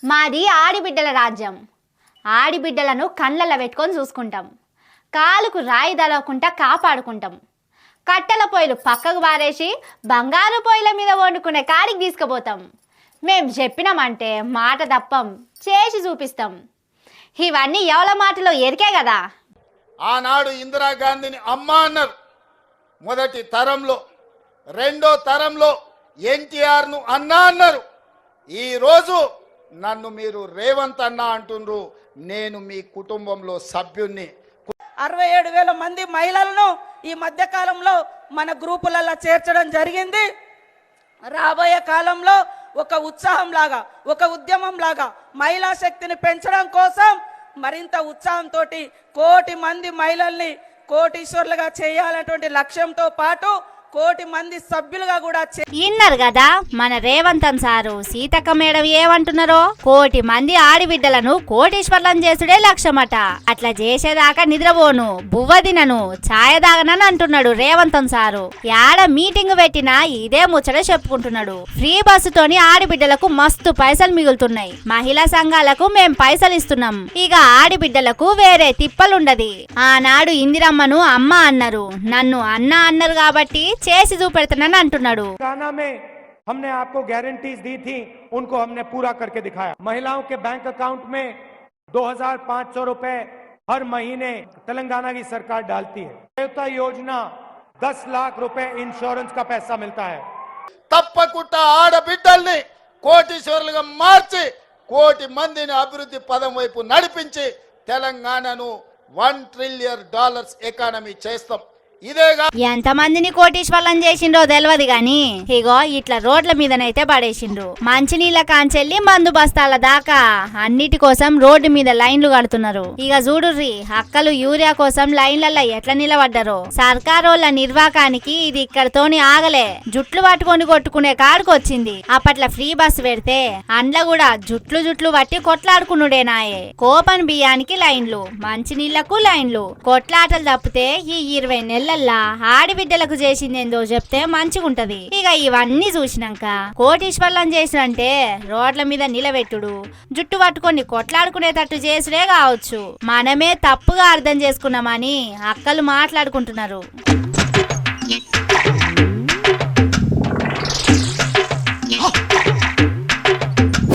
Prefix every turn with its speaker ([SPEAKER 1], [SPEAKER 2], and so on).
[SPEAKER 1] మాది ఆడిబిడ్డల రాజ్యం. ఆడిబిడ్డలను కళ్ళల్లో పెట్టుకొని చూసుకుంటాం. కాలుకు రాయి తలవకుండా కాపాడుకుంటాం. కట్టెల పొయ్యిలు పక్కకు బారేసి బంగారు పొయ్యిల మీద వండుకునే కాడికి తీసుకుపోతాం. మేము చెప్పినామంటే మాట తప్పం, చేసి చూపిస్తాం. ఇవన్నీ ఎవల మాటలో ఎరికే కదా.
[SPEAKER 2] ఆనాడు ఇందిరాగాంధీని అమ్మ అన్నారు మొదటి తరంలో, రెండో తరంలో ఎన్టీఆర్ను అన్నా అన్నారు. ఈరోజు నన్ను మీరు రేవంత్ అన్న అంటుండ్రు. నేను మీ కుటుంబంలో సభ్యుణ్ణి.
[SPEAKER 3] 67,000 మంది మహిళలను ఈ మధ్య కాలంలో మన గ్రూపులలో చేర్చడం జరిగింది. రాబోయే కాలంలో ఒక ఉత్సాహం లాగా, ఒక ఉద్యమం లాగా మహిళా శక్తిని పెంచడం కోసం మరింత ఉత్సాహంతో 1 కోటి మంది మహిళల్ని కోటీశ్వర్లుగా చేయాలనేటువంటి లక్ష్యంతో పాటు 1 కోటి మంది సభ్యులుగా కూడా
[SPEAKER 1] ఇన్నారు కదా మన రేవంతన్ సారు. సీతక్క మేడం ఏమంటున్నారో, 1 కోటి మంది ఆడిబిడ్డలను కోటీశ్వర్లను చేసుడే లక్ష్యమట. అట్లా చేసేదాకా నిద్రపోను, బువ్వ తినను, ఛాయ దాగనని అంటున్నాడు రేవంతన్ సారు. యాడ మీటింగ్ పెట్టినా ఇదే ముచ్చట చెప్పుకుంటున్నాడు. ఫ్రీ బస్సుతోని ఆడిబిడ్డలకు మస్తు పైసలు మిగులుతున్నాయి. మహిళా సంఘాలకు మేం పైసలు ఇస్తున్నాం. ఇక ఆడిబిడ్డలకు వేరే తిప్పలుండది. ఆనాడు ఇందిరమ్మను అమ్మ అన్నారు, నన్ను అన్న అన్నారు కాబట్టి చేసి చూపెడతానని అంటున్నాడు.
[SPEAKER 4] हमने आपको गारंटीज दी थी, उनको हमने पूरा करके दिखाया. महिलाओं के बैंक अकाउंट में 2,500 रुपए हर महीने तेलंगाना की सरकार डालती है. अयोध्या योजना 10 लाख रुपए इंश्योरेंस का पैसा मिलता है.
[SPEAKER 2] తప్పకుండా ఆడబిడ్డల్ని కోటీశ్వరులుగా మార్చి 1 కోటి మందిని అభివృద్ధి పదం వైపు నడిపించి తెలంగాణను $1 ట్రిలియన్ ఎకానమీ చేస్తాం.
[SPEAKER 1] ఎంత మందిని కోటీశ్వర్లం చేసిండ్రో తెలియదు గాని ఇగో ఇట్లా రోడ్ల మీదనైతే పడేసిండ్రు. మంచినీళ్ళ కాంచెల్లి మందు బస్తాల దాకా అన్నిటి కోసం రోడ్డు మీద లైన్లు కడుతున్నారు. ఇక చూడుర్రి అక్కలు యూరియా కోసం లైన్లలో ఎట్లా నిలబడ్డారో. సర్కారోళ్ళ నిర్వాకానికి ఇది ఇక్కడతోని ఆగలే, జుట్లు పట్టుకొని కొట్టుకునే కాడికి వచ్చింది. అప్పట్ల ఫ్రీ బస్సు పెడితే అండ్ల కూడా జుట్లు పట్టి కొట్లాడుకునుడేనాయే. కోపన్ బియ్యానికి లైన్లు, మంచినీళ్లకు లైన్లు, కొట్లాటలు తప్పితే ఈ 20 నెలల ఆడిబిడ్డలకు చేసిందేందో చెప్తే మంచిగుంటది. ఇక ఇవన్నీ చూసినాక కోటీశ్వర్లం చేసినంటే రోడ్ల మీద నిలబెట్టుడు, జుట్టు పట్టుకొని కొట్లాడుకునేటట్టు చేసుడే కావచ్చు. మనమే తప్పుగా అర్థం చేసుకున్నామని అక్కలు మాట్లాడుకుంటున్నారు.